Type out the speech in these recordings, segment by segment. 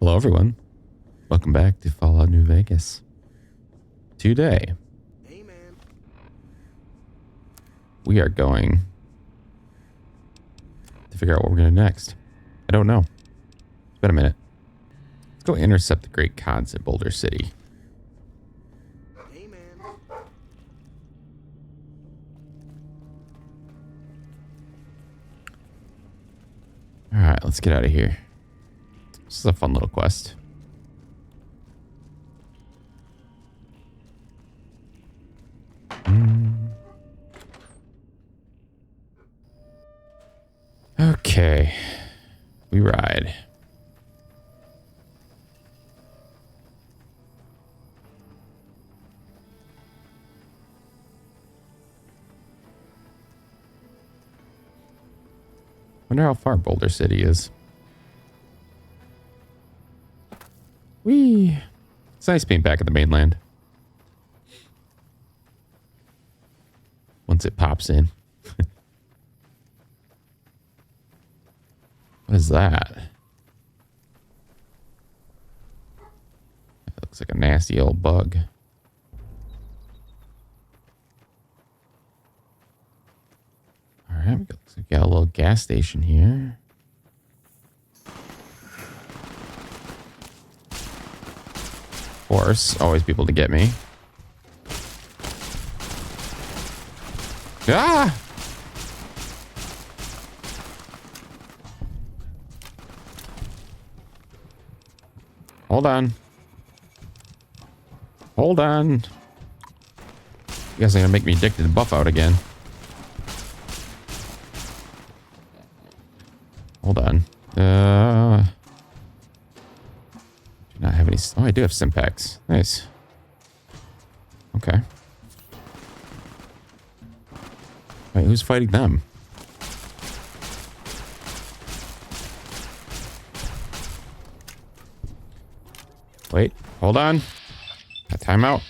Hello, everyone. Welcome back to Fallout New Vegas. Today, we are going to figure out what we're going to do next. I don't know. It's been a minute. Let's go intercept the Great Khans at Boulder City. Alright, let's get out of here. This is a fun little quest. Okay. We ride. Wonder how far Boulder City is. Whee! It's nice being back at the mainland. Once it pops in. What is that? That looks like a nasty old bug. Alright, looks like we got a little gas station here. Of course, always people to get me. Ah! Hold on. Hold on. You guys are gonna make me addicted to buff out again. Hold on. Do not have any. Oh, I do have Simpacks. Nice. Okay. Wait, who's fighting them? Wait, hold on. Got timeout.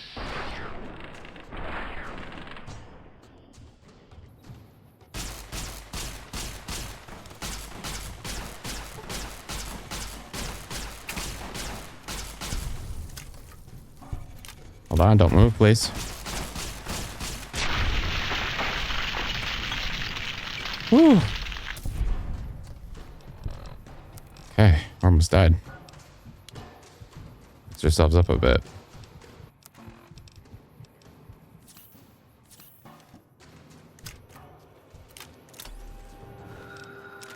Hold on, don't move, please. Whew. Okay, we're almost died. Fix ourselves up a bit.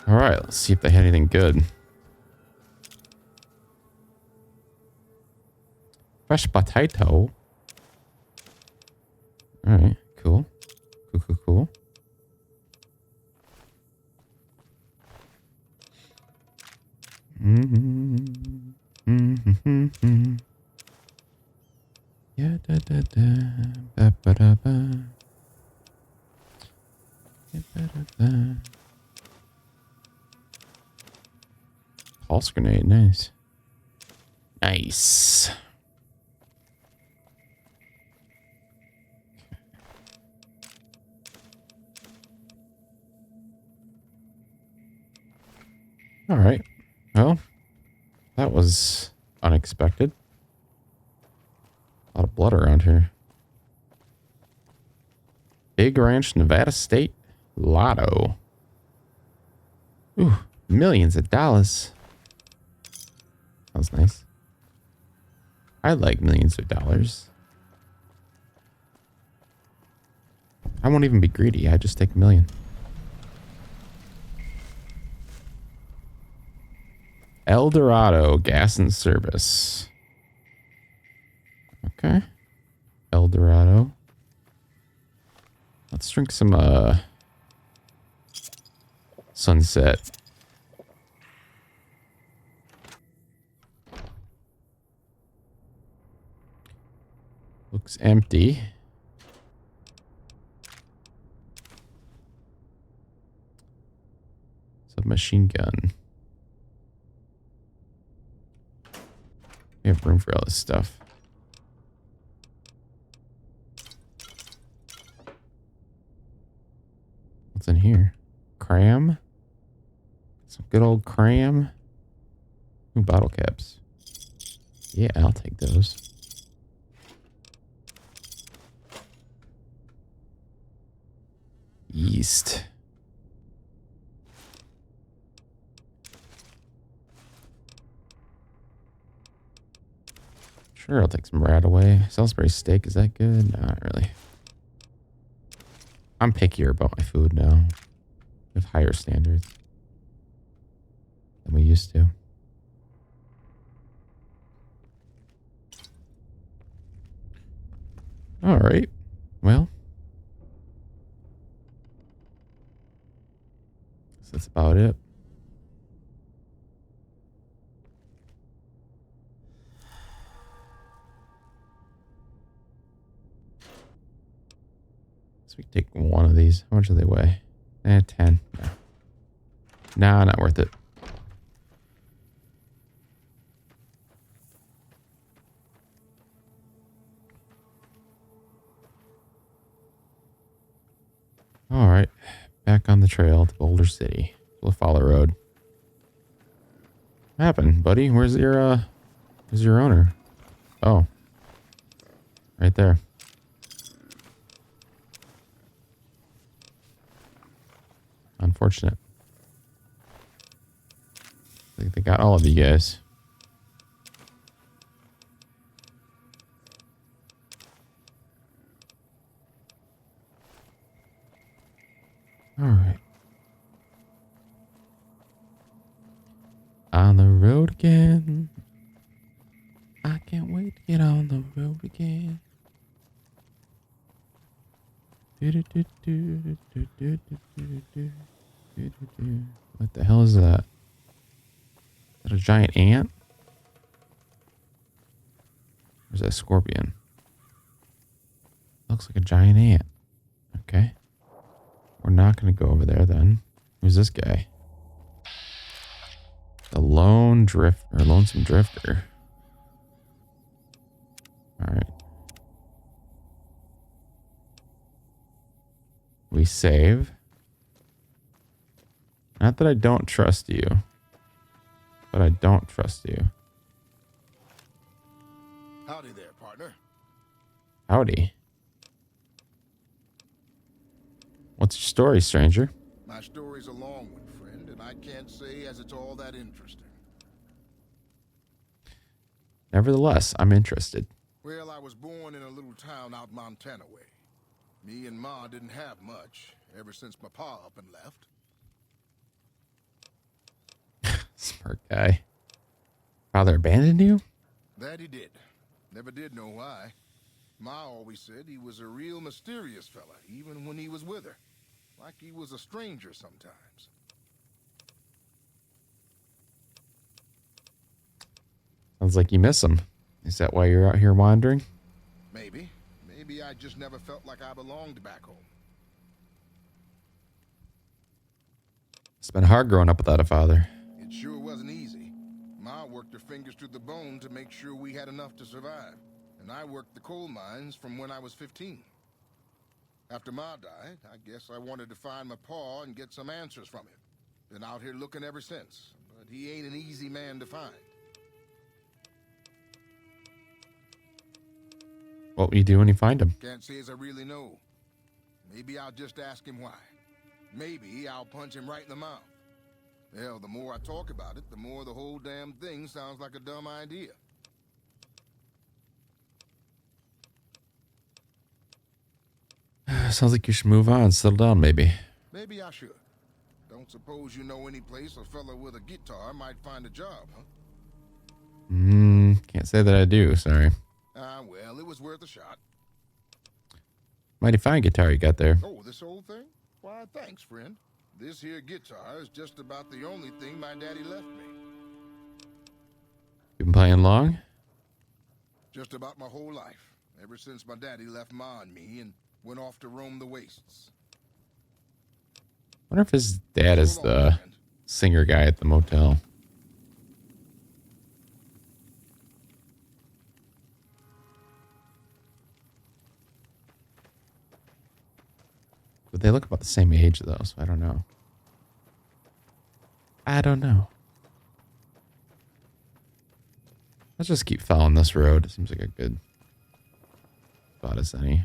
Alright, let's see if they had anything good. Fresh potato. Alright, cool. Cool. Yeah, ba ba da ba. Yeah, ba da ba. Pulse grenade, nice. Nice. All right. Well, that was unexpected. A lot of blood around here. Big Ranch, Nevada State Lotto. Ooh, millions of dollars. That was nice. I like millions of dollars. I won't even be greedy. I just take a million. El Dorado Gas and Service. Okay. El Dorado. Let's drink some Sunset. Looks empty. Submachine gun. We have room for all this stuff. What's in here? Cram? Some good old cram. Ooh, bottle caps. Yeah, I'll take those. Yeast. Sure, I'll take some rat away. Salisbury steak, is that good? No, not really. I'm pickier about my food now. We have higher standards than we used to. All right. Well, so that's about it. So we can take one of these. How much do they weigh? 10. No. Nah, not worth it. All right. Back on the trail to Boulder City. We'll follow the road. What happened, buddy? Where's your owner? Oh. Right there. Unfortunate. I think they got all of you guys. All right. On the road again. I can't wait to get on the road again. What the hell is that? Is that a giant ant? Or is that a scorpion? Looks like a giant ant. Okay. We're not going to go over there then. Who's this guy? The lonesome drifter. All right. We save. Not that I don't trust you, but I don't trust you. Howdy there, partner. Howdy. What's your story, stranger? My story's a long one, friend, and I can't say as it's all that interesting. Nevertheless, I'm interested. Well, I was born in a little town out Montana way. Me and Ma didn't have much ever since my pa up and left. Smart guy. Father abandoned you? That he did. Never did know why. Ma always said he was a real mysterious fella, even when he was with her. Like he was a stranger sometimes. Sounds like you miss him. Is that why you're out here wandering? Maybe. Maybe I just never felt like I belonged back home. It's been hard growing up without a father. It sure wasn't easy. Ma worked her fingers to the bone to make sure we had enough to survive. And I worked the coal mines from when I was 15. After Ma died, I guess I wanted to find my pa and get some answers from him. Been out here looking ever since, but he ain't an easy man to find. What will you do when you find him? Can't say as I really know. Maybe I'll just ask him why. Maybe I'll punch him right in the mouth. Hell, the more I talk about it, the more the whole damn thing sounds like a dumb idea. Sounds like you should move on. Settle down, maybe. Maybe I should. Don't suppose you know any place a fella with a guitar might find a job, huh? Can't say that I do, sorry. Well, it was worth a shot. Mighty fine guitar you got there. Oh, this old thing? Why, thanks, friend. This here guitar is just about the only thing my daddy left me. You been playing long? Just about my whole life. Ever since my daddy left Ma and me and went off to roam the wastes. Wonder if his dad is the singer guy at the motel. But they look about the same age, though, so I don't know. I don't know. Let's just keep following this road. It seems like a good spot as any.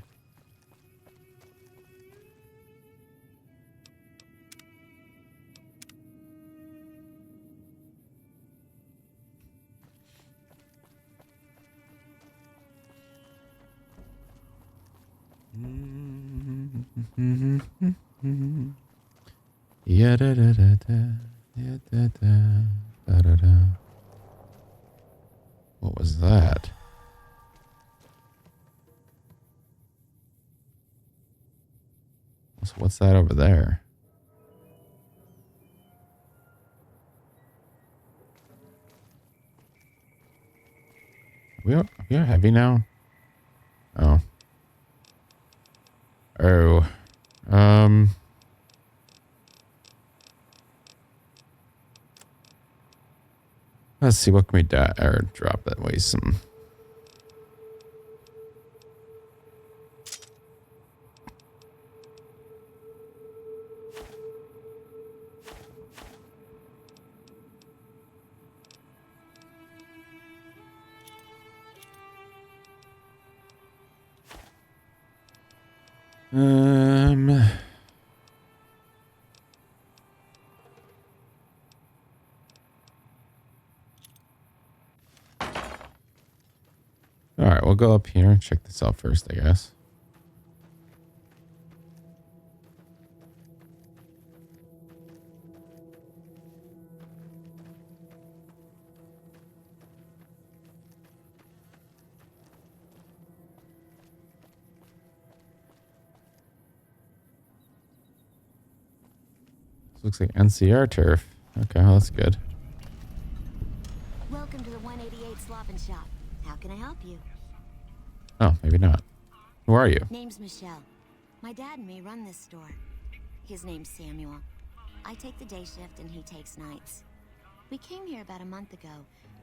Yeah, da da da da, yeah, da da da da da. What was that? So what's that over there? We are heavy now. Oh. Oh. Let's see, what can we or drop that way some. All right, we'll go up here and check this out first, I guess. This looks like NCR turf. Okay, well, that's good. Welcome to the 188 Slop and Shop. How can I help you? Oh, maybe not. Who are you? Name's Michelle. My dad and me run this store. His name's Samuel. I take the day shift and he takes nights. We came here about a month ago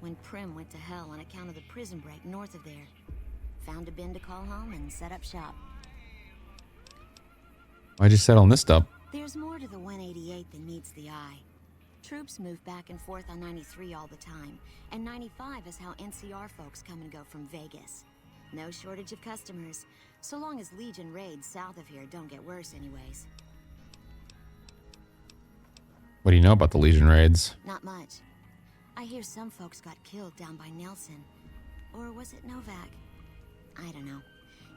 when Prim went to hell on account of the prison break north of there. Found a bin to call home and set up shop. Why'd you settle on this dump? There's more to the 188 than meets the eye. Troops move back and forth on 93 all the time, and 95 is how NCR folks come and go from Vegas. No shortage of customers, so long as Legion raids south of here don't get worse anyways. What do you know about the Legion raids? Not much. I hear some folks got killed down by Nelson. Or was it Novak? I don't know.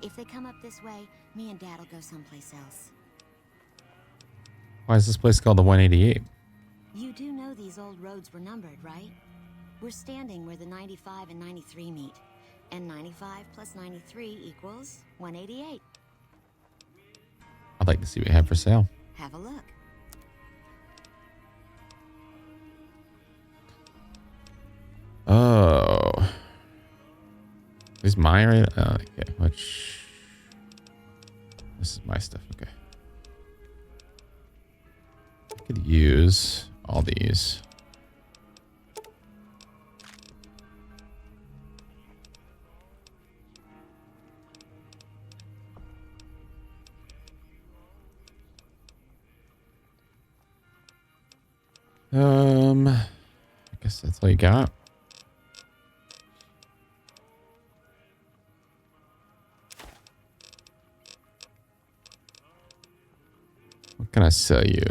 If they come up this way, me and Dad'll go someplace else. Why is this place called the 188? You do know these old roads were numbered, right? We're standing where the 95 and 93 meet. And 95 plus 93 equals 188. I'd like to see what you have for sale. Have a look. Oh. Is mine right? Oh, okay, which... This is my stuff, okay. I could use all these. I guess that's all you got. What can I sell you?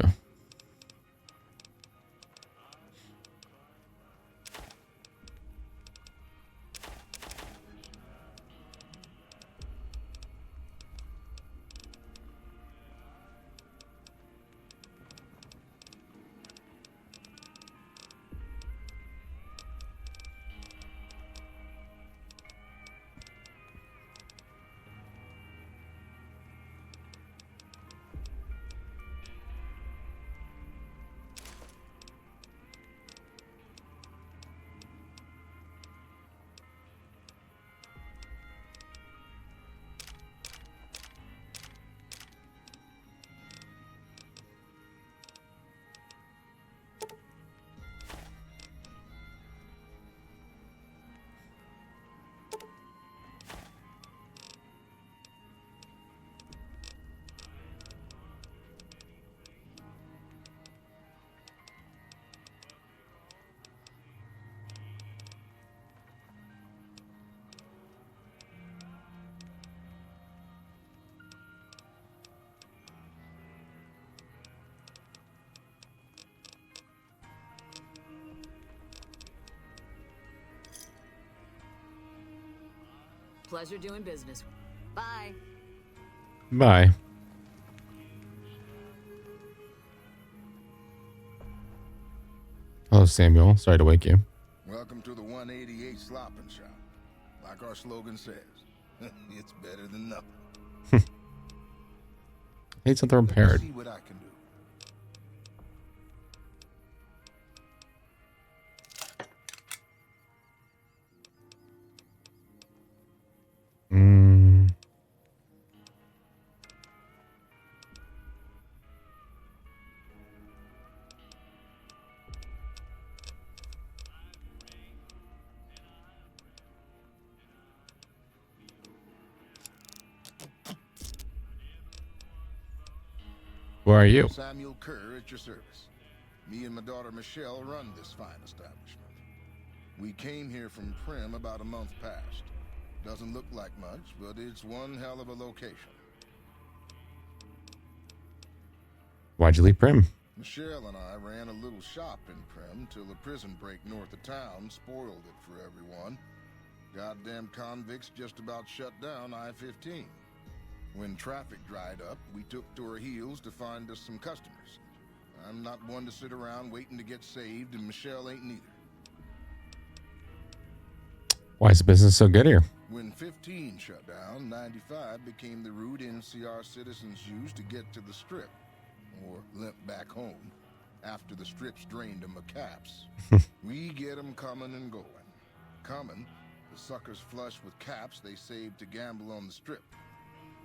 Pleasure doing business. Bye. Bye. Hello, Samuel. Sorry to wake you. Welcome to the 188 Slopping Shop. Like our slogan says, it's better than nothing. Need something repaired. See what I can do. Who are you? Samuel Kerr at your service. Me and my daughter Michelle run this fine establishment. We came here from Prim about a month past. Doesn't look like much, but it's one hell of a location. Why'd you leave Prim? Michelle and I ran a little shop in Prim till a prison break north of town spoiled it for everyone. Goddamn convicts just about shut down I-15. When traffic dried up, we took to our heels to find us some customers. I'm not one to sit around waiting to get saved, and Michelle ain't neither. Why is the business so good here? When 15 shut down, 95 became the route NCR citizens used to get to the Strip, or limp back home, after the Strip's drained them of caps. We get them coming and going. Coming, the suckers flush with caps they saved to gamble on the Strip.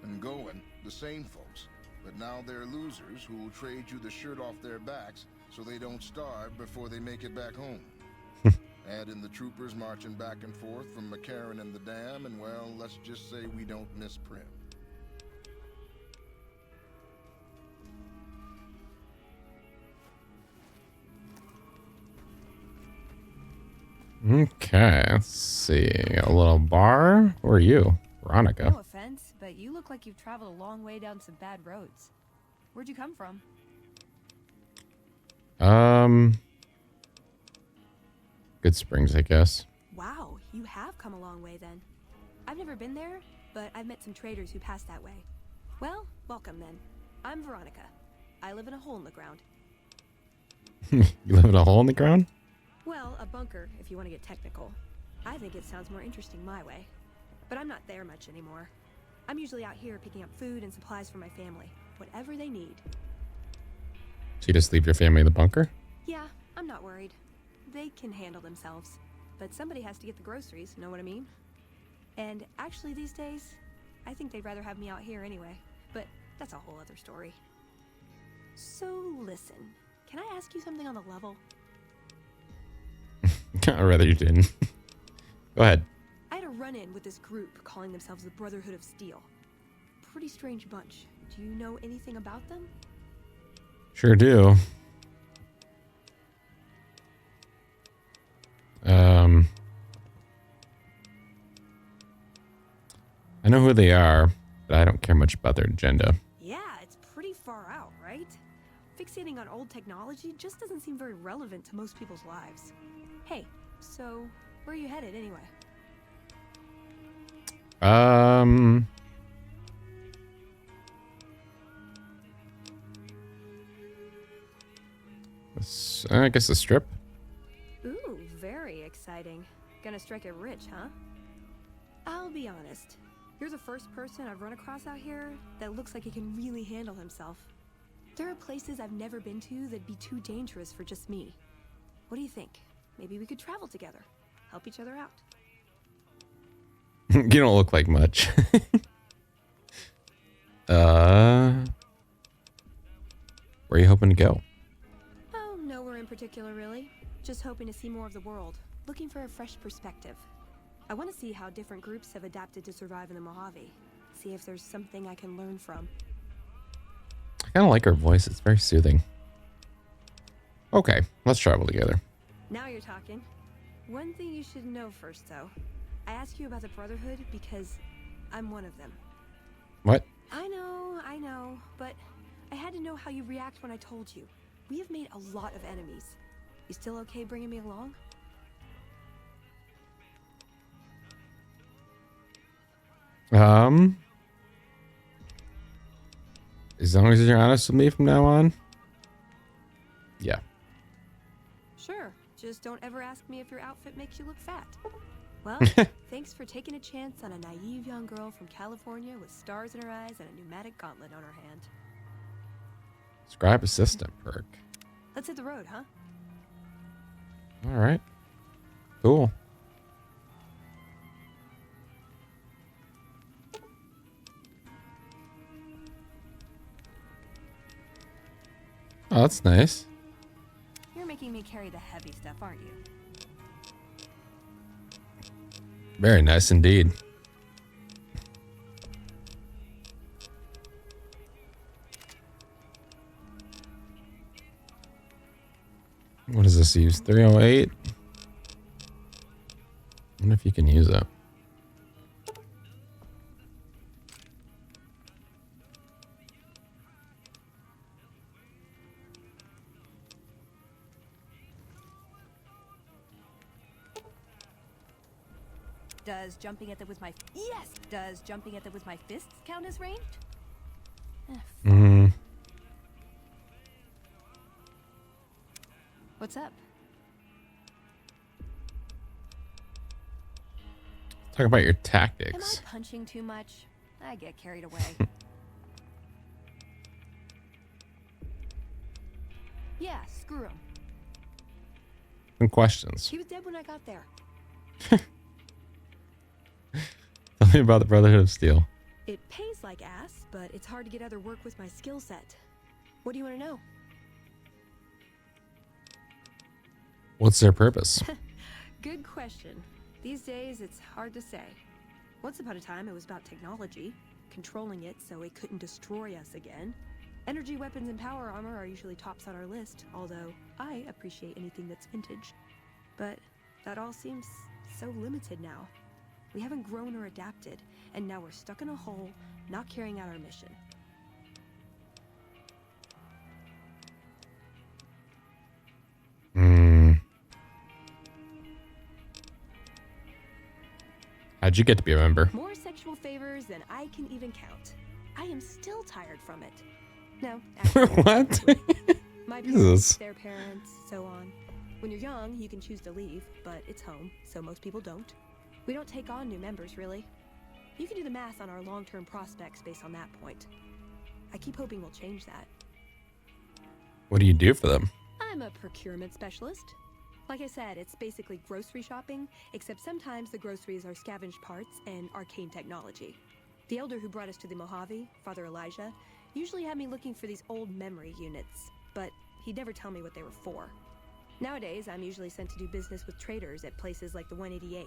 And going, the same folks, but now they're losers who will trade you the shirt off their backs so they don't starve before they make it back home. Add in the troopers marching back and forth from McCarran and the Dam, and well, let's just say we don't miss Prim. Okay, let's see. A little bar? Who are you? Veronica. No offense, but you look like you've traveled a long way down some bad roads. Where'd you come from? Good Springs, I guess. Wow, you have come a long way then. I've never been there, but I've met some traders who pass that way. Well, welcome then. I'm Veronica. I live in a hole in the ground. You live in a hole in the ground? Well, a bunker, if you want to get technical. I think it sounds more interesting my way. But I'm not there much anymore. I'm usually out here picking up food and supplies for my family. Whatever they need. So you just leave your family in the bunker? Yeah, I'm not worried. They can handle themselves. But somebody has to get the groceries, know what I mean? And actually these days, I think they'd rather have me out here anyway. But that's a whole other story. So listen, can I ask you something on the level? I'd rather you didn't. Go ahead. I had a run-in with this group calling themselves the Brotherhood of Steel. Pretty strange bunch. Do you know anything about them? Sure do. I know who they are, but I don't care much about their agenda. Yeah, it's pretty far out, right? Fixating on old technology just doesn't seem very relevant to most people's lives. Hey, so where are you headed anyway? I guess the Strip. Ooh, very exciting. Gonna strike it rich, huh? I'll be honest. You're the first person I've run across out here that looks like he can really handle himself. There are places I've never been to that'd be too dangerous for just me. What do you think? Maybe we could travel together. Help each other out. You don't look like much. Where are you hoping to go? Oh, nowhere in particular, really. Just hoping to see more of the world. Looking for a fresh perspective. I want to see how different groups have adapted to survive in the Mojave. See if there's something I can learn from. I kind of like her voice. It's very soothing. Okay, let's travel together. Now you're talking. One thing you should know first, though. I ask you about the Brotherhood because I'm one of them. What? I know, but I had to know how you react when I told you. We have made a lot of enemies. You still okay bringing me along? Um, as long as you're honest with me from now on. Yeah. Sure, just don't ever ask me if your outfit makes you look fat. Well, thanks for taking a chance on a naive young girl from California with stars in her eyes and a pneumatic gauntlet on her hand. Scribe assistant perk. Let's hit the road, huh? All right. Cool. Oh, that's nice. You're making me carry the heavy stuff, aren't you? Very nice indeed. What does this use? 308? I wonder if you can use it. Does jumping at them with my Does jumping at them with my fists count as ranged? Mm. What's up? Talk about your Am I tactics. punching too much? I get carried away. Yeah, screw him. Some questions. He was dead when I got there. Tell me about the Brotherhood of Steel. It pays like ass, but it's hard to get other work with my skill set. What do you want to know? What's their purpose? Good question. These days, it's hard to say. Once upon a time, it was about technology, controlling it so it couldn't destroy us again. Energy weapons and power armor are usually tops on our list, although I appreciate anything that's vintage. But that all seems so limited now. We haven't grown or adapted, and now we're stuck in a hole, not carrying out our mission. How'd you get to be a member? More sexual favors than I can even count. I am still tired from it. No, actually, What? my Jesus. parents, their parents, so on. When you're young, you can choose to leave, but it's home, so most people don't. We don't take on new members, really. You can do the math on our long-term prospects based on that point. I keep hoping we'll change that. What do you do for them? I'm a procurement specialist. Like I said, it's basically grocery shopping, except sometimes the groceries are scavenged parts and arcane technology. The elder who brought us to the Mojave, Father Elijah, usually had me looking for these old memory units, but he'd never tell me what they were for. Nowadays, I'm usually sent to do business with traders at places like the 188,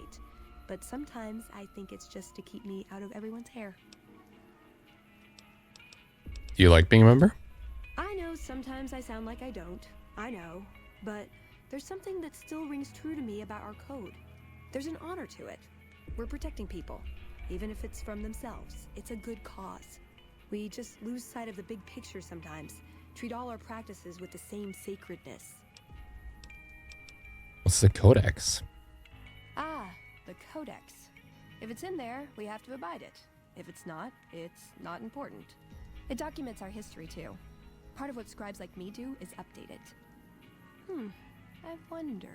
but sometimes I think it's just to keep me out of everyone's hair. Do you like being a member? I know sometimes I sound like I don't. I know. But there's something that still rings true to me about our code. There's an honor to it. We're protecting people, even if it's from themselves. It's a good cause. We just lose sight of the big picture sometimes. Treat all our practices with the same sacredness. What's the codex? Ah, the codex. If it's in there, we have to abide it. If it's not important. It documents our history, too. Part of what scribes like me do is update it. I wonder...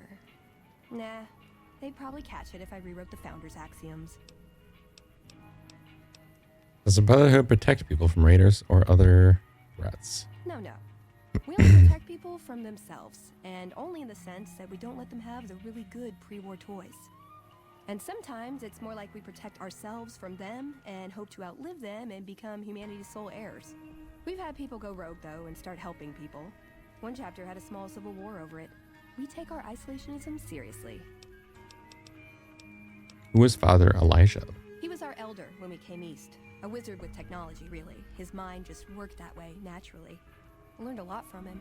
Nah, they'd probably catch it if I rewrote the Founder's axioms. Does the Brotherhood protect people from raiders or other threats? No. We only protect people from themselves, and only in the sense that we don't let them have the really good pre-war toys. And sometimes it's more like we protect ourselves from them and hope to outlive them and become humanity's sole heirs. We've had people go rogue, though, and start helping people. One chapter had a small civil war over it. We take our isolationism seriously. Who was Father Elijah? He was our elder when we came east. A wizard with technology, really. His mind just worked that way, naturally. I learned a lot from him.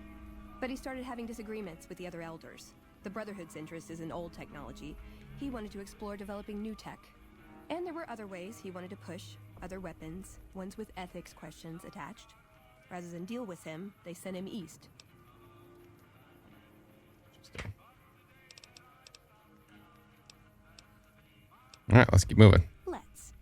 But he started having disagreements with the other elders. The Brotherhood's interest is in old technology. He wanted to explore developing new tech. And there were other ways he wanted to push, other weapons, ones with ethics questions attached. Rather than deal with him, they sent him east. Interesting. All right, let's keep moving. Let's.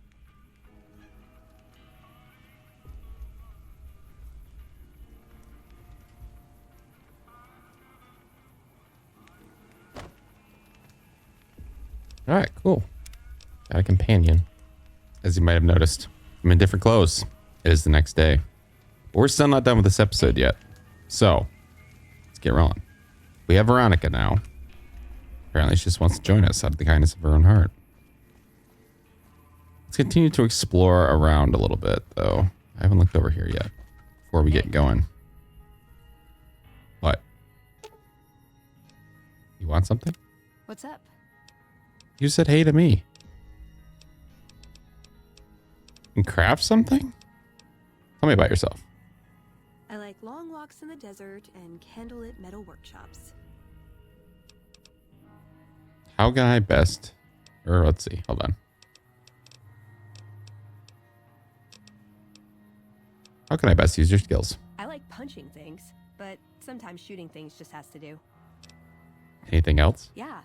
All right, cool. Got a companion. As you might have noticed, I'm in different clothes. It is the next day. But we're still not done with this episode yet. So, let's get rolling. We have Veronica now. Apparently she just wants to join us out of the kindness of her own heart. Let's continue to explore around a little bit, though. I haven't looked over here yet before we get going. What? You want something? What's up? You said hey to me. And craft something? Tell me about yourself. I like long walks in the desert and candlelit metal workshops. How can I best... Or let's see. Hold on. How can I best use your skills? I like punching things, but sometimes shooting things just has to do. Anything else? Yeah,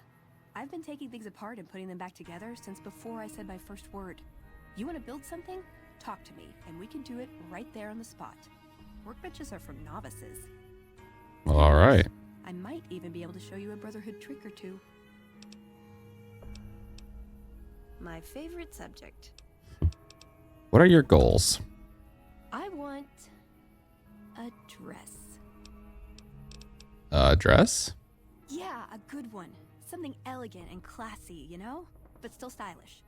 I've been taking things apart and putting them back together since before I said my first word. You want to build something? Talk to me, and we can do it right there on the spot. Workbenches are from novices. Well, all right. I might even be able to show you a Brotherhood trick or two. My favorite subject. What are your goals? I want a dress. A dress? Yeah, a good one. Something elegant and classy, you know? But still stylish.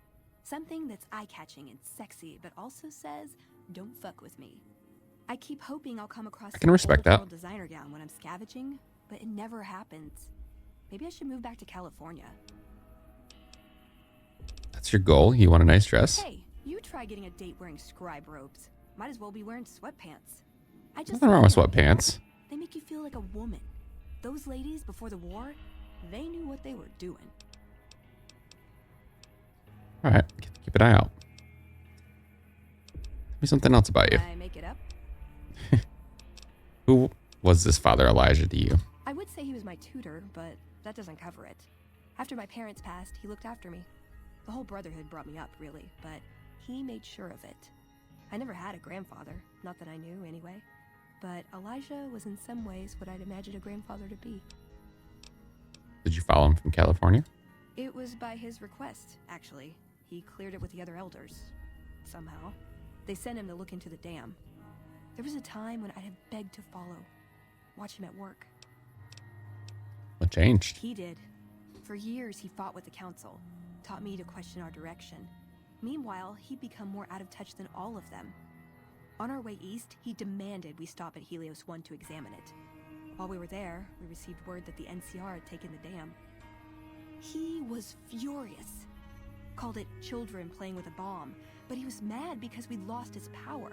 Something that's eye-catching and sexy, but also says, don't fuck with me. I keep hoping I'll come across I can respect some that. old designer gown when I'm scavenging, but it never happens. Maybe I should move back to California. That's your goal? You want a nice dress? Hey, you try getting a date wearing scribe robes. Might as well be wearing sweatpants. I just Nothing wrong with like them. sweatpants. They make you feel like a woman. Those ladies before the war, they knew what they were doing. All right. Keep an eye out. Tell me something else about you. I make it up. Who was this Father Elijah to you? I would say he was my tutor, but that doesn't cover it. After my parents passed, he looked after me. The whole Brotherhood brought me up, really, but he made sure of it. I never had a grandfather, not that I knew anyway. But Elijah was in some ways what I'd imagined a grandfather to be. Did you follow him from California? It was by his request, actually. He cleared it with the other elders. Somehow. They sent him to look into the dam. There was a time when I'd have begged to follow. Watch him at work. What changed? He did. For years, he fought with the council. Taught me to question our direction. Meanwhile, he'd become more out of touch than all of them. On our way east, he demanded we stop at Helios 1 to examine it. While we were there, we received word that the NCR had taken the dam. He was furious. Called it children playing with a bomb, but he was mad because we'd lost its power.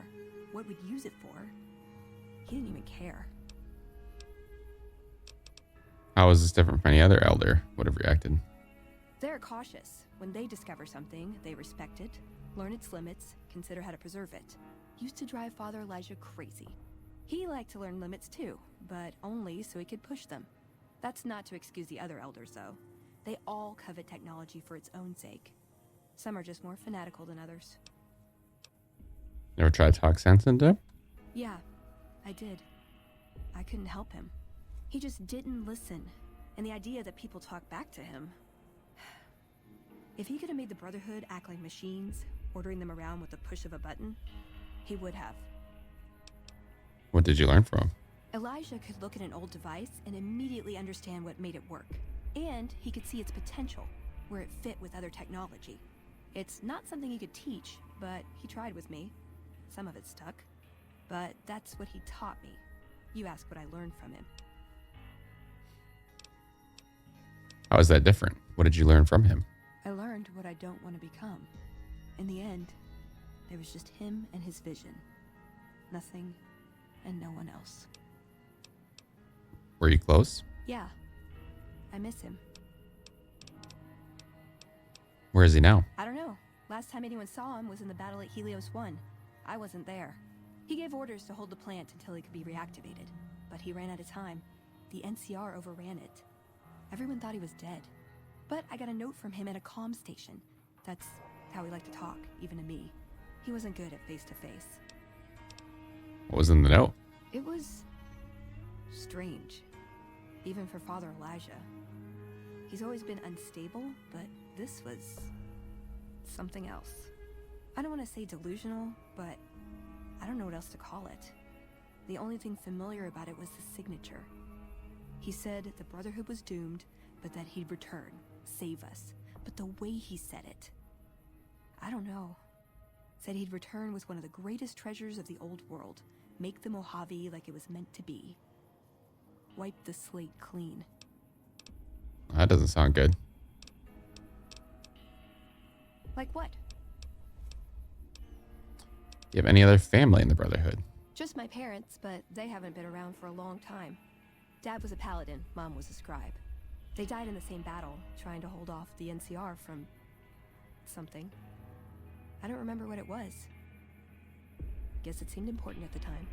What we'd use it for. He didn't even care. How is this different from any other elder would have reacted? They're cautious. When they discover something, they respect it, learn its limits, consider how to preserve it. Used to drive Father Elijah crazy. He liked to learn limits too, but only so he could push them. That's not to excuse the other elders, though. They all covet technology for its own sake. Some are just more fanatical than others. Never tried to talk sense into him? Yeah, I did. I couldn't help him. He just didn't listen, and the idea that people talk back to him... If he could have made the Brotherhood act like machines, ordering them around with the push of a button, he would have. What did you learn from him? Elijah could look at an old device and immediately understand what made it work. And he could see its potential, where it fit with other technology. It's not something he could teach, but he tried with me. Some of it stuck. But that's what he taught me. You ask what I learned from him. How is that different? What did you learn from him? I learned what I don't want to become. In the end, there was just him and his vision. Nothing and no one else. Were you close? Yeah, I miss him. Where is he now? I don't know. Last time anyone saw him was in the battle at Helios 1. I wasn't there. He gave orders to hold the plant until it could be reactivated. But he ran out of time. The NCR overran it. Everyone thought he was dead. But I got a note from him at a comm station. That's how he liked to talk, even to me. He wasn't good at face-to-face. What was in the note? It was... strange. Even for Father Elijah. He's always been unstable, but this was something else. I don't want to say delusional, but I don't know what else to call it. The only thing familiar about it was the signature. He said the Brotherhood was doomed, but that he'd return, save us. But the way he said it, I don't know. Said he'd return with one of the greatest treasures of the old world, make the Mojave like it was meant to be. Wipe the slate clean. That doesn't sound good. Like what? Do you have any other family in the Brotherhood? Just my parents, but they haven't been around for a long time. Dad was a paladin, Mom was a scribe. They died in the same battle, trying to hold off the NCR from something. I don't remember what it was. Guess it seemed important at the time.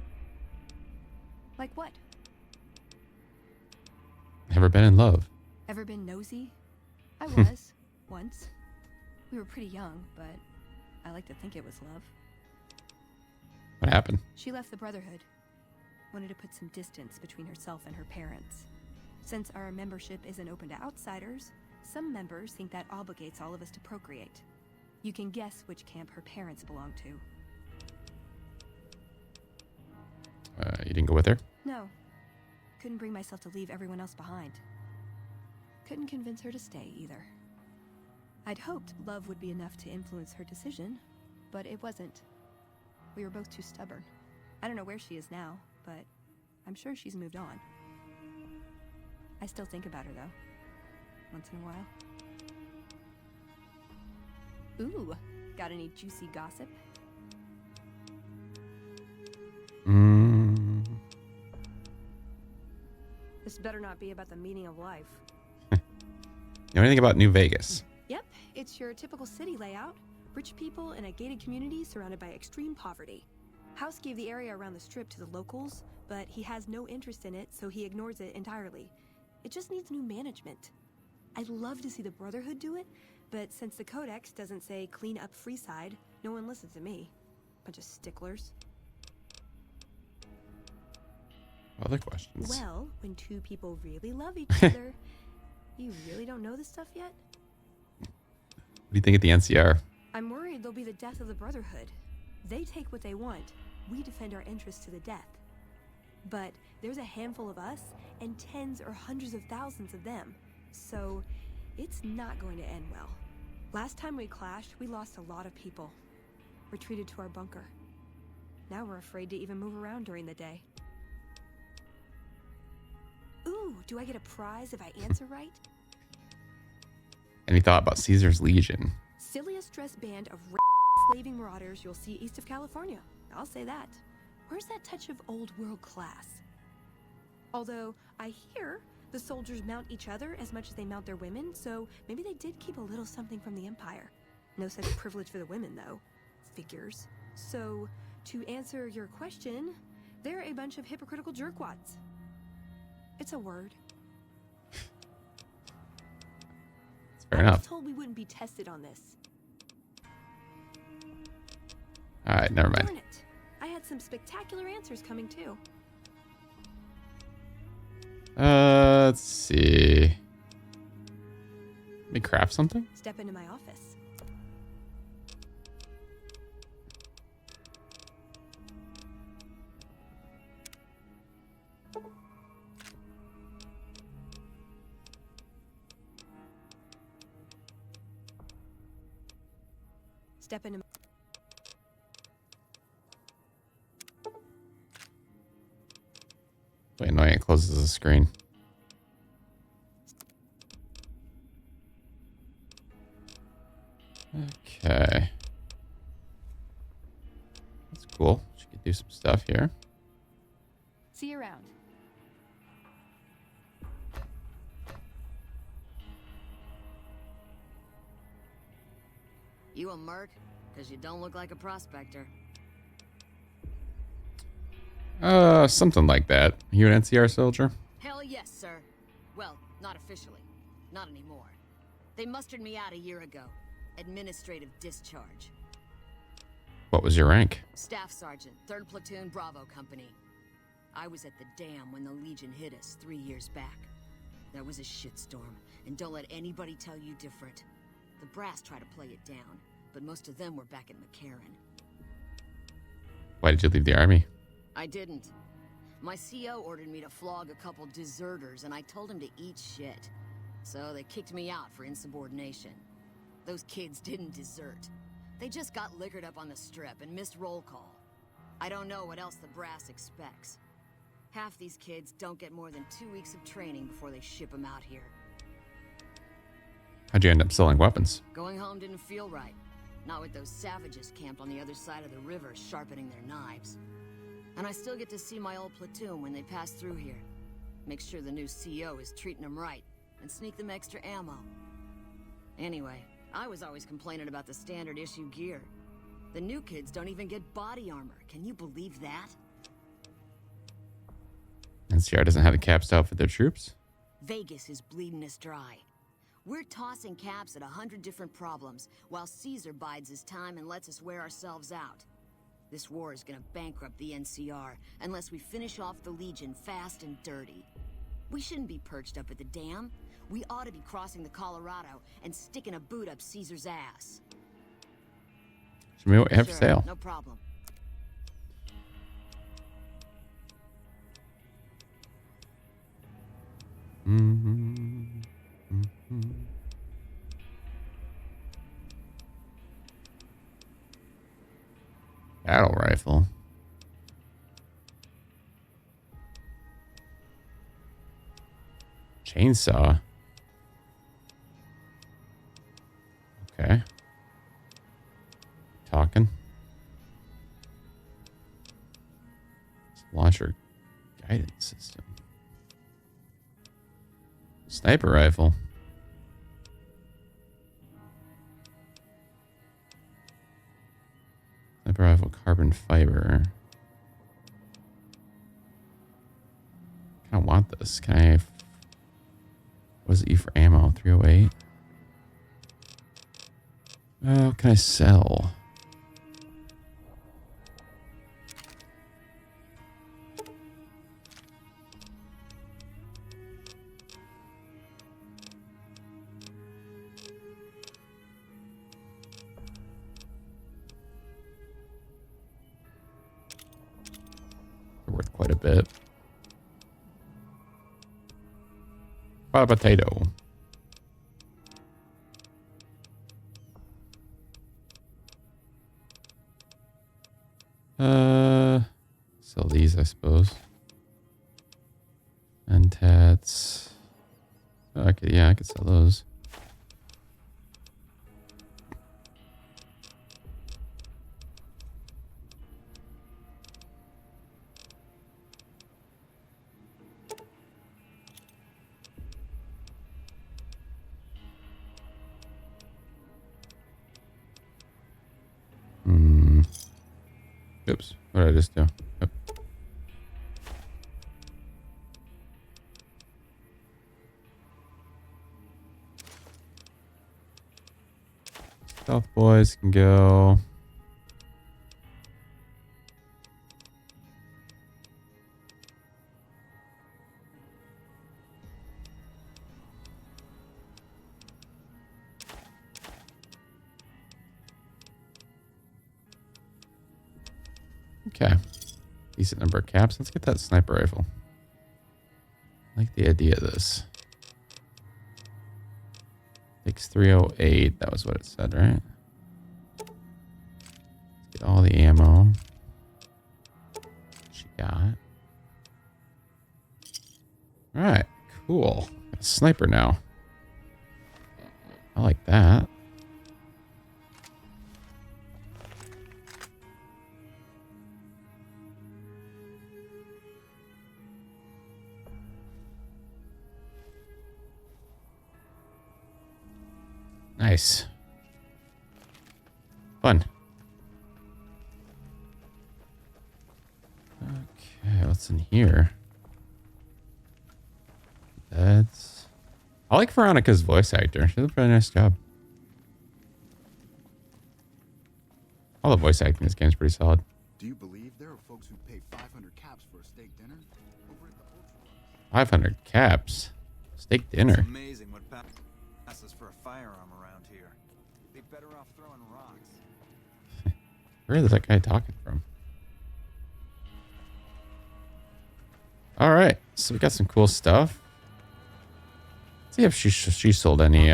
Like what? Ever been in love? Ever been nosy? I was, once. We were pretty young, but I like to think it was love. What happened? She left the Brotherhood. Wanted to put some distance between herself and her parents. Since our membership isn't open to outsiders, some members think that obligates all of us to procreate. You can guess which camp her parents belong to. You didn't go with her? No. Couldn't bring myself to leave everyone else behind. Couldn't convince her to stay either. I'd hoped love would be enough to influence her decision, but it wasn't. We were both too stubborn. I don't know where she is now, but I'm sure she's moved on. I still think about her, though. Once in a while. Ooh, got any juicy gossip? This better not be about the meaning of life. You know anything about New Vegas? Yep, it's your typical city layout. Rich people in a gated community surrounded by extreme poverty. House gave the area around the strip to the locals, but he has no interest in it, so he ignores it entirely. It just needs new management. I'd love to see the Brotherhood do it, but since the Codex doesn't say clean up Freeside, no one listens to me. Bunch of sticklers. Other questions? Well, when two people really love each other, you really don't know this stuff yet? What do you think of the NCR? I'm worried they'll be the death of the Brotherhood. They take what they want. We defend our interests to the death. But there's a handful of us and tens or hundreds of thousands of them. So it's not going to end well. Last time we clashed, we lost a lot of people. Retreated to our bunker. Now we're afraid to even move around during the day. Ooh, do I get a prize if I answer right? Any thought about Caesar's Legion? Silliest dressed band of slaving marauders you'll see east of California. I'll say that. Where's that touch of old world class? Although, I hear the soldiers mount each other as much as they mount their women, so maybe they did keep a little something from the Empire. No such privilege for the women, though. Figures. So, to answer your question, they're a bunch of hypocritical jerkwads. It's a word. Fair I enough. was told we wouldn't be tested on this. All right, never mind. Darn it. I had some spectacular answers coming too. Let's see. Let me craft something? Step into my office. Step into. Wait, no, it closes the screen. Okay. That's cool. She could do some stuff here. See you around. You a merc? Because you don't look like a prospector. Something like that. You an NCR soldier? Hell yes, sir. Well, not officially. Not anymore. They mustered me out a year ago. Administrative discharge. What was your rank? Staff Sergeant, 3rd Platoon, Bravo Company. I was at the dam when the Legion hit us 3 years back. That was a shitstorm, and don't let anybody tell you different. The brass try to play it down, but most of them were back at McCarran. Why did you leave the army? I didn't. My CO ordered me to flog a couple deserters, and I told him to eat shit. So they kicked me out for insubordination. Those kids didn't desert. They just got liquored up on the strip and missed roll call. I don't know what else the brass expects. Half these kids don't get more than 2 weeks of training before they ship them out here. How'd you end up selling weapons? Going home didn't feel right. Not with those savages camped on the other side of the river sharpening their knives. And I still get to see my old platoon when they pass through here. Make sure the new CO is treating them right, and sneak them extra ammo. Anyway, I was always complaining about the standard issue gear. The new kids don't even get body armor. Can you believe that? NCR doesn't have the caps to outfit their troops? Vegas is bleeding us dry. We're tossing caps at 100 different problems, while Caesar bides his time and lets us wear ourselves out. This war is gonna bankrupt the NCR unless we finish off the Legion fast and dirty. We shouldn't be perched up at the dam. We ought to be crossing the Colorado and sticking a boot up Caesar's ass. Show me what you have for Sure, sale. no problem. Battle rifle. Chainsaw. Okay. Talking. Launcher guidance system. Sniper rifle. Sniper rifle, carbon fiber. I kind of want this. Can I? What does it E for ammo? 308. What can I sell? They're worth quite a bit. What a potato. Sell these, I suppose. And tats. Oh, I could sell those. Oops. What did I just do? Yep. Stealth boys can go. Okay. Decent number of caps. Let's get that sniper rifle. I like the idea of this. Takes 308. That was what it said, right? Let's get all the ammo. She got. Alright, cool. Got a sniper now. I like that. Nice. Fun. Okay, what's in here? That's... I like Veronica's voice actor. She did a really nice job. All the voice acting in this game is pretty solid. Do you believe there are folks who pay 500 caps for a steak dinner? Over at the Ultra. 500 caps? Steak dinner? It's amazing what passes for a firearm around here. They better off throwing rocks. Where is that guy talking from? All right, so we got some cool stuff. Let's see if she sold any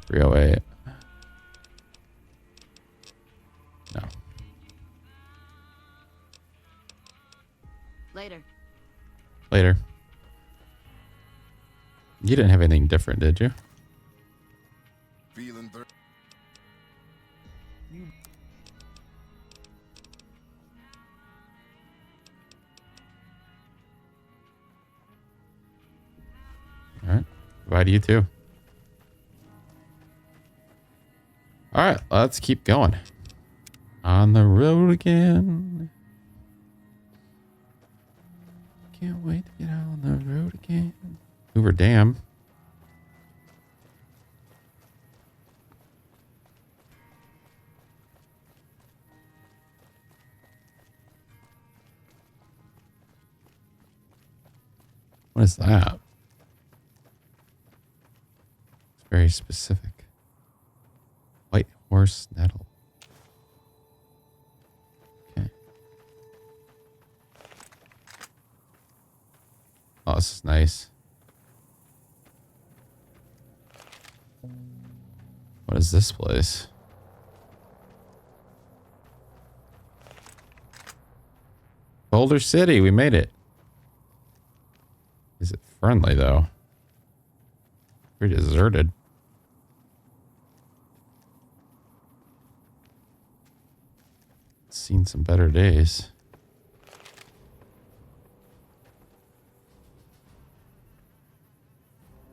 308. No. Later. You didn't have anything different, did you? Feeling thirsty? All right. Bye to you too. All right, let's keep going. On the road again. Can't wait to get out on the road again. Hoover Dam. What is that? It's very specific. White horse nettle. Okay. Oh, this is nice. What is this place? Boulder City, we made it. Is it friendly though? Pretty deserted. Seen some better days.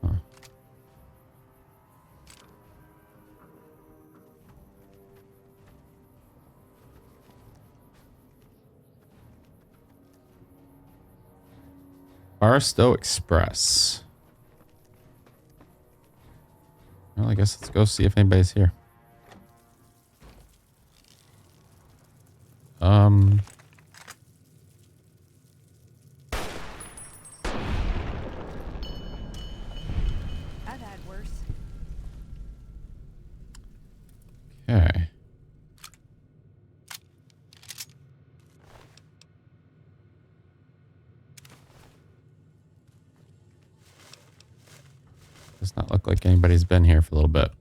Huh. Barstow Express. Well, I guess let's go see if anybody's here. I've had worse. Okay. Does not look like anybody's been here for a little bit.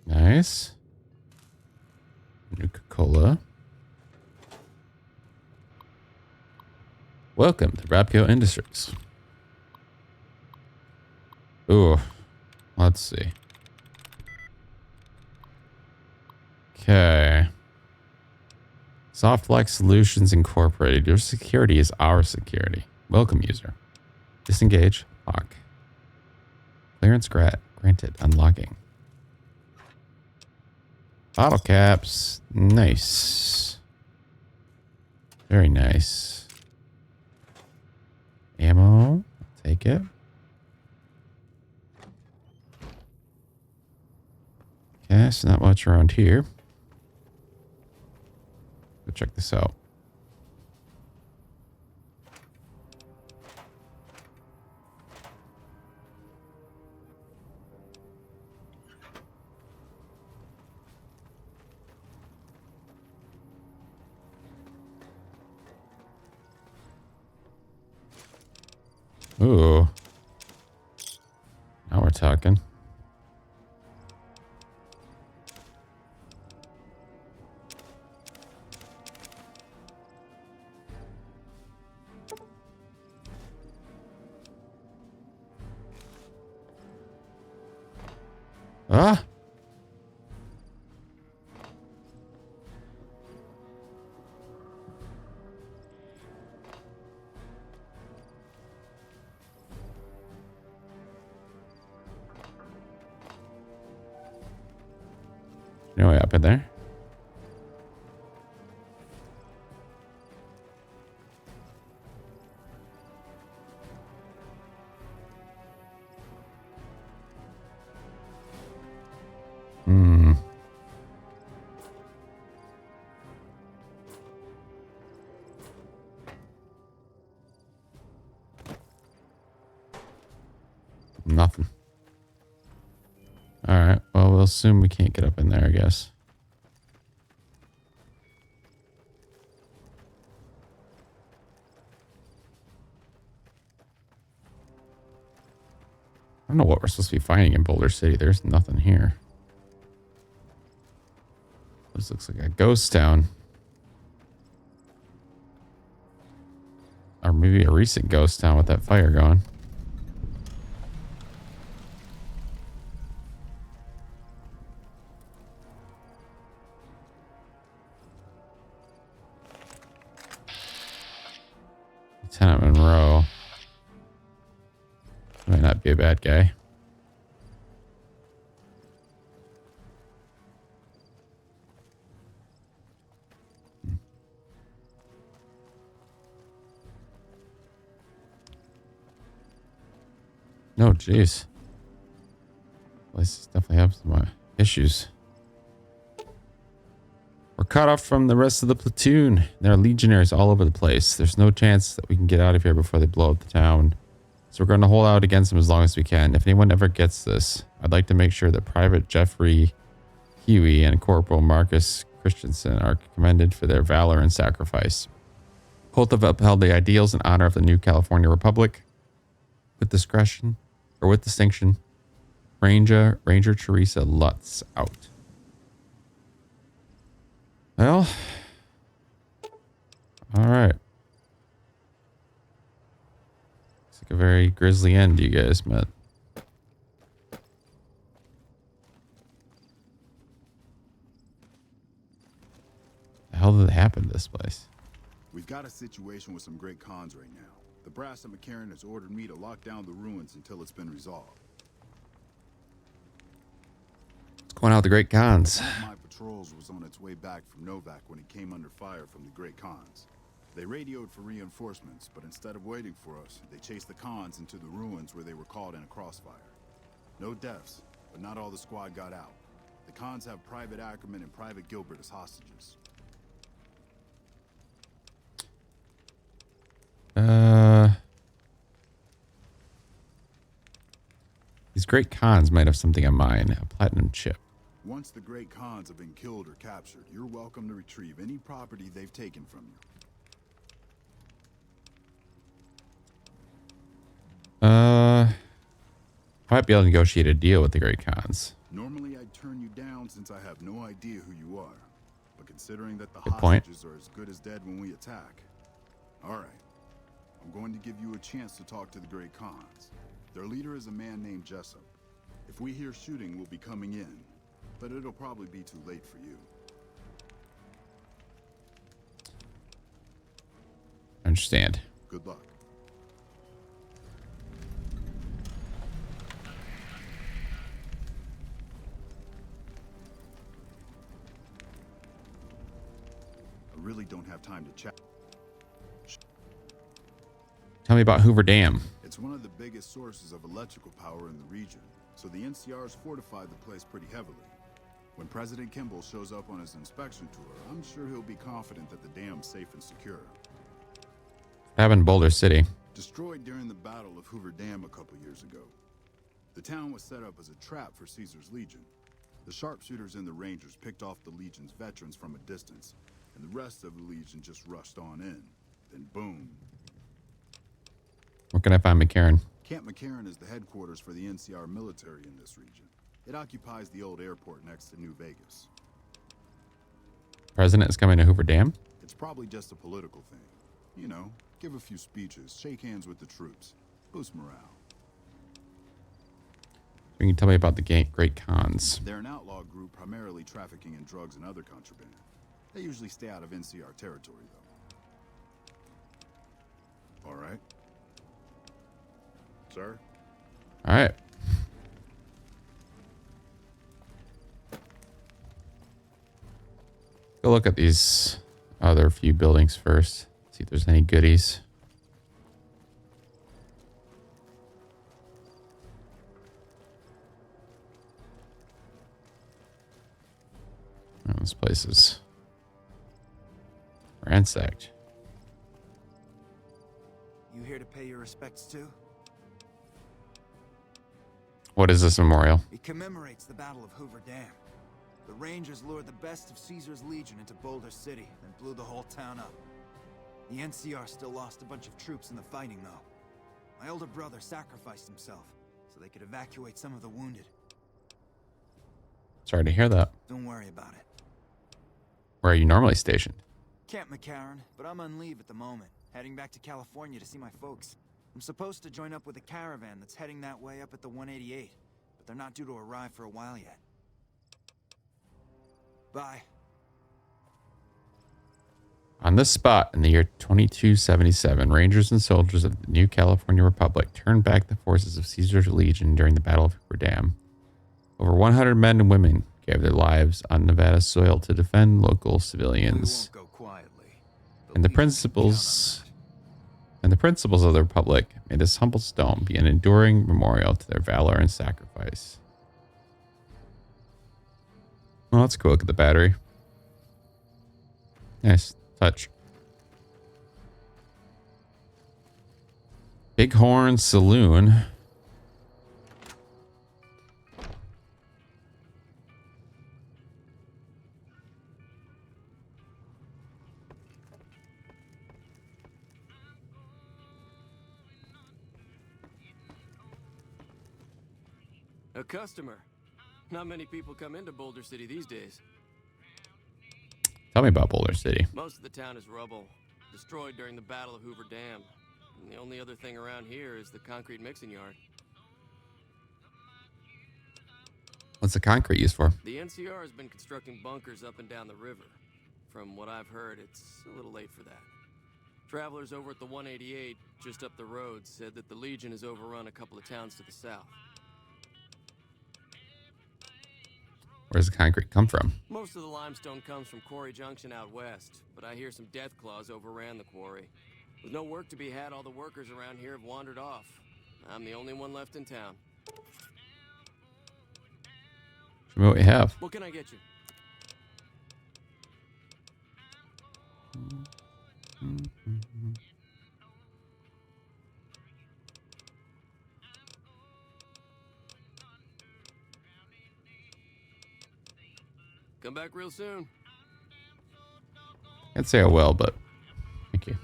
Nice. Nuka-Cola. Welcome to Rapco Industries. Ooh. Let's see. Okay. Softlock Solutions Incorporated. Your security is our security. Welcome, user. Disengage. Lock. Clearance granted. Unlocking. Bottle caps. Nice. Very nice. Ammo. Take it. Okay, so not much around here. Go check this out. Ooh. Now we're talking. Ah! You know what happened there? Nothing. Alright, well, we'll assume we can't get up in there, I guess. I don't know what we're supposed to be finding in Boulder City. There's nothing here. This looks like a ghost town. Or maybe a recent ghost town with that fire going. Lieutenant Monroe. Might not be a bad guy. No, jeez. Places definitely have some issues. We're cut off from the rest of the platoon. There are legionnaires all over the place. There's no chance that we can get out of here before they blow up the town. So we're going to hold out against them as long as we can. If anyone ever gets this, I'd like to make sure that Private Jeffrey Huey and Corporal Marcus Christensen are commended for their valor and sacrifice. Both have upheld the ideals and honor of the new California Republic with discretion, or with distinction. Ranger Teresa Lutz out. Well, all right. Looks like a very grisly end you guys met. The hell did it happen to this place? We've got a situation with some great cons right now. The brass at McCarran has ordered me to lock down the ruins until it's been resolved. What's going on with the Great Khans? One of my patrols was on its way back from Novak when it came under fire from the Great Khans. They radioed for reinforcements, but instead of waiting for us, they chased the Khans into the ruins where they were caught in a crossfire. No deaths, but not all the squad got out. The Khans have Private Ackerman and Private Gilbert as hostages. These Great Khans might have something in mind. A platinum chip. Once the Great Khans have been killed or captured, you're welcome to retrieve any property they've taken from you. I might be able to negotiate a deal with the Great Khans. Normally I'd turn you down since I have no idea who you are. But considering that the Good point. hostages are as good as dead when we attack. Alright. I'm going to give you a chance to talk to the Great Khans. Their leader is a man named Jessup. If we hear shooting, we'll be coming in. But it'll probably be too late for you. I understand. Good luck. I really don't have time to chat. Tell me about Hoover Dam. It's one of the biggest sources of electrical power in the region, so the NCR's fortified the place pretty heavily. When President Kimball shows up on his inspection tour, I'm sure he'll be confident that the dam's safe and secure. What happened in Boulder City? Destroyed during the Battle of Hoover Dam a couple years ago. The town was set up as a trap for Caesar's Legion. The sharpshooters and the Rangers picked off the Legion's veterans from a distance, and the rest of the Legion just rushed on in. Then boom. Where can I find McCarran? Camp McCarran is the headquarters for the NCR military in this region. It occupies the old airport next to New Vegas. President is coming to Hoover Dam? It's probably just a political thing. You know, give a few speeches, shake hands with the troops, boost morale. You can tell me about the Great Khans. They're an outlaw group primarily trafficking in drugs and other contraband. They usually stay out of NCR territory, though. All right. Sir? All right. Go look at these other few buildings first. See if there's any goodies. Oh, this place is ransacked. You here to pay your respects too? What is this memorial? It commemorates the Battle of Hoover Dam. The Rangers lured the best of Caesar's Legion into Boulder City, then blew the whole town up. The NCR still lost a bunch of troops in the fighting, though. My older brother sacrificed himself so they could evacuate some of the wounded. Sorry to hear that. Don't worry about it. Where are you normally stationed? Camp McCarran, but I'm on leave at the moment, heading back to California to see my folks. I'm supposed to join up with a caravan that's heading that way up at the 188, but they're not due to arrive for a while yet. Bye. On this spot in the year 2277, Rangers and soldiers of the new California Republic turned back the forces of Caesar's Legion during the Battle of Hoover Dam. Over 100 men and women gave their lives on Nevada soil to defend local civilians. We won't go quietly. And the principles of the Republic made this humble stone be an enduring memorial to their valor and sacrifice. Well, let's go look at the battery. Nice touch. Bighorn Saloon. A customer. Not many people come into Boulder City these days. Tell me about Boulder City. Most of the town is rubble, destroyed during the Battle of Hoover Dam. And the only other thing around here is the concrete mixing yard. What's the concrete used for? The NCR has been constructing bunkers up and down the river. From what I've heard, it's a little late for that. Travelers over at the 188, just up the road, said that the Legion has overrun a couple of towns to the south. Where does the concrete come from? Most of the limestone comes from Quarry Junction out west, but I hear some death claws overran the quarry. With no work to be had, all the workers around here have wandered off. I'm the only one left in town. Show me what we have. What can I get you? Come back real soon. Can't say I will, but thank you.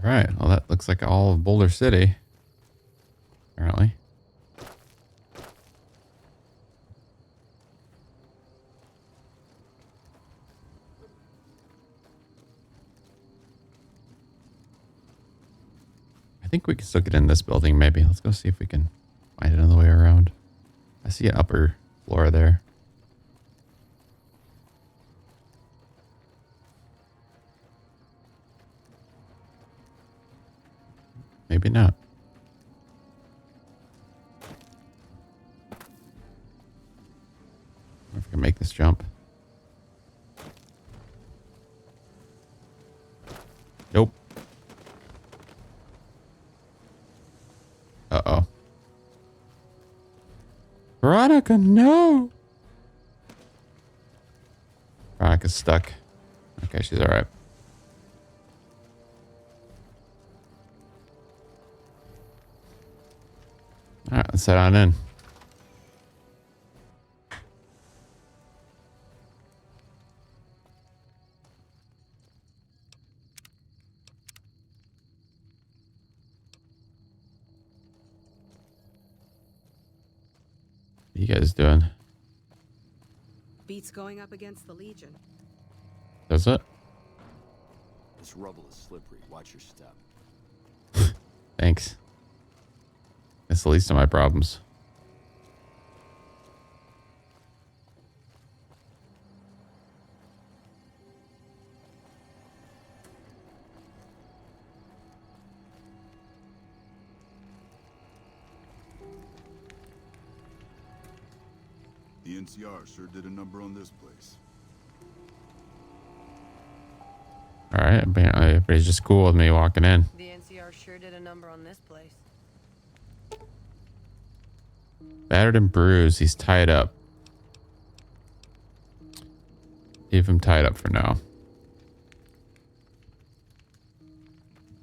All right. Well, that looks like all of Boulder City. Apparently. I think we can still get in this building, maybe. Let's go see if we can find another way around. I see an upper floor there. Maybe not. I wonder if I can make this jump. Nope. Uh-oh. Veronica, no! Veronica's stuck. Okay, she's alright. Alright, let's head on in. What are you guys doing? Beats going up against the Legion. Does it? This rubble is slippery. Watch your step. Thanks. That's the least of my problems. The NCR sure did a number on this place. Alright, apparently everybody's just cool with me walking in. The NCR sure did a number on this place. Battered and bruised. He's tied up. Leave him tied up for now.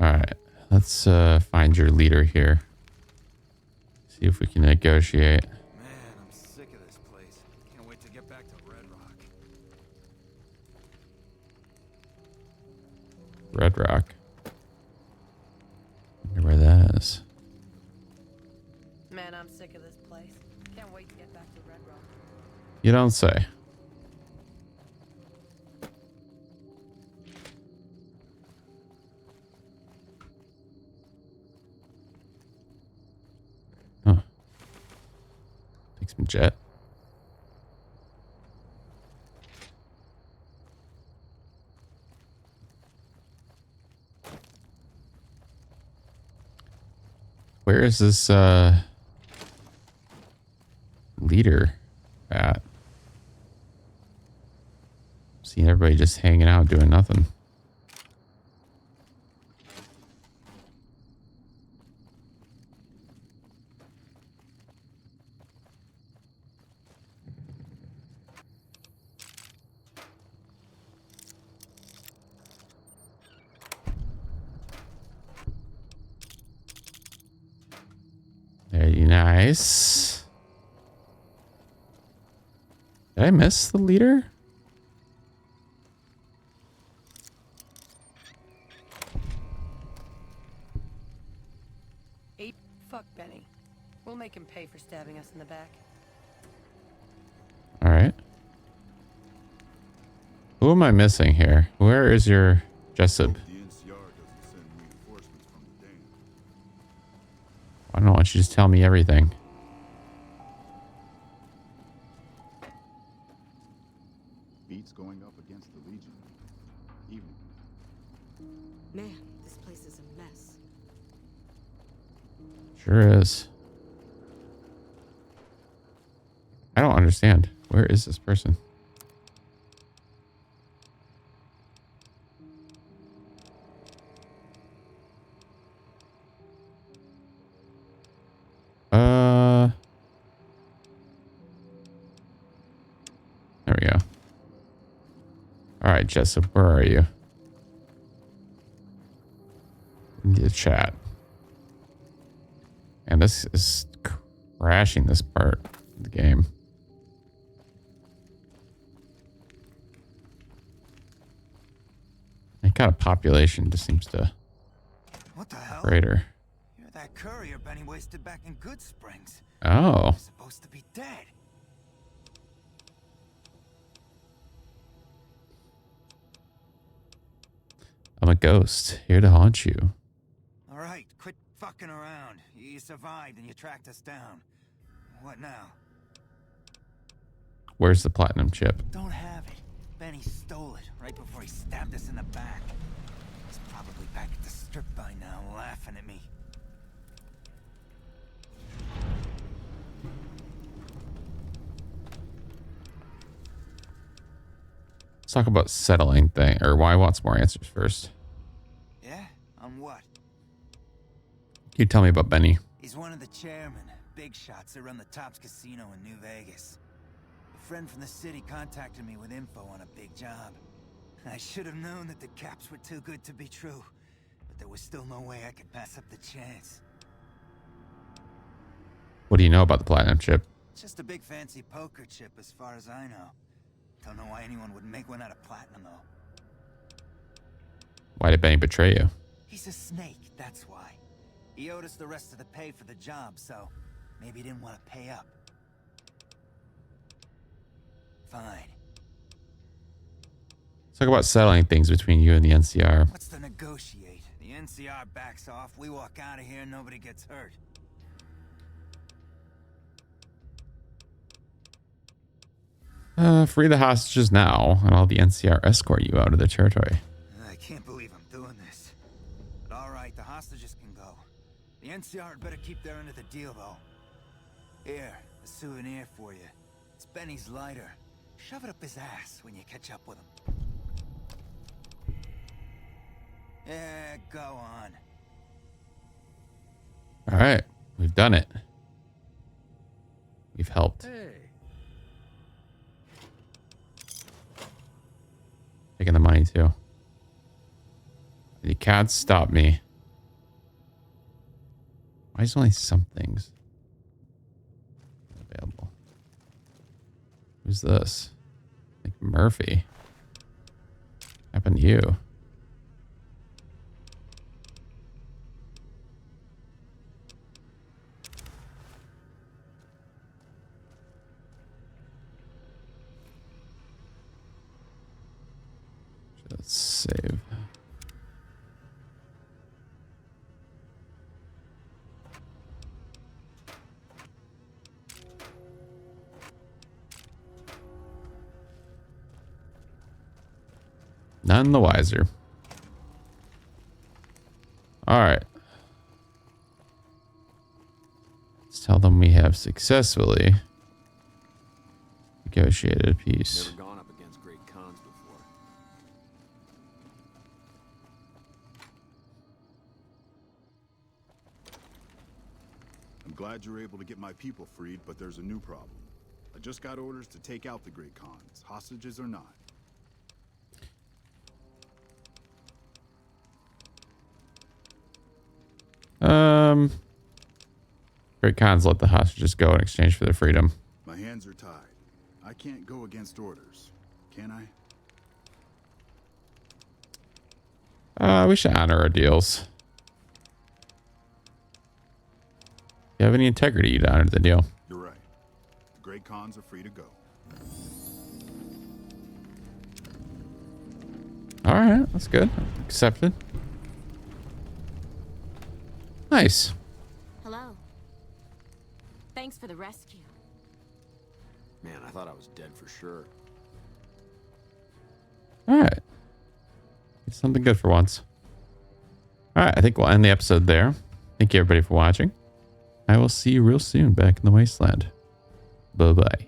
Alright. Let's find your leader here. See if we can negotiate. Man, I'm sick of this place. Can't wait to get back to Red Rock. Red Rock. Wonder where that is. Man, I'm sick of this place. Can't wait to get back to Red Rock. You don't say. Huh. Take some jet. Where is this leader at? Seeing everybody just hanging out doing nothing. Very nice. Did I miss the leader? Fuck Benny. We'll make him pay for stabbing us in the back. All right. Who am I missing here? Where is your Jessup? The NCR doesn't send reinforcements from the dam. I don't know. Why don't you just tell me everything? Beats going up against the Legion. Even. Man, this place is a mess. Sure is. I don't understand. Where is this person? There we go. All right, Jessup, where are you? We need to chat. And this is crashing this part of the game. That kind of population just seems to What the hell? greater. You're that courier Benny wasted back in Good Springs. Oh, You're supposed to be dead. I'm a ghost here to haunt you. All right, quit fucking around. You survived and you tracked us down. What now? Where's the platinum chip? Don't have it. Benny stole it right before he stabbed us in the back. He's probably back at the strip by now, laughing at me. Let's talk about settling thing, or why I want some more answers first. Yeah? On what? Can you tell me about Benny? He's one of the chairmen, big shots that run the Tops Casino in New Vegas. A friend from the city contacted me with info on a big job. I should have known that the caps were too good to be true, but there was still no way I could pass up the chance. What do you know about the platinum chip? Just a big fancy poker chip as far as I know. Don't know why anyone would make one out of platinum though. Why did Benny betray you? He's a snake, that's why. He owed us the rest of the pay for the job, so maybe he didn't want to pay up. Fine. Let's talk about settling things between you and the NCR. What's to negotiate? The NCR backs off, we walk out of here, nobody gets hurt. Free the hostages now, and I'll the NCR escort you out of the territory. I can't believe I'm doing this. But alright, the hostages can go. The NCR had better keep their end of the deal, though. Here, a souvenir for you. It's Benny's lighter. Shove it up his ass when you catch up with him. Yeah, go on. All right. We've done it. We've helped. Hey. Taking the money too. You can't stop me. Why is only some things available? Who's this? Like Murphy. What happened to you? Let's save. None the wiser. All right. Let's tell them we have successfully negotiated a peace. Never gone up against great cons before. I'm glad you were able to get my people freed, but there's a new problem. I just got orders to take out the great cons, hostages or not. Great Khans let the hostages go in exchange for their freedom. My hands are tied. I can't go against orders, can I? We should honor our deals. If you have any integrity, you'd honor the deal. You're right. The great cons are free to go. All right, that's good. Accepted. Nice. Hello. Thanks for the rescue. Man, I thought I was dead for sure. All right. It's something good for once. All right, I think we'll end the episode there. Thank you, everybody, for watching. I will see you real soon back in the wasteland. Bye-bye.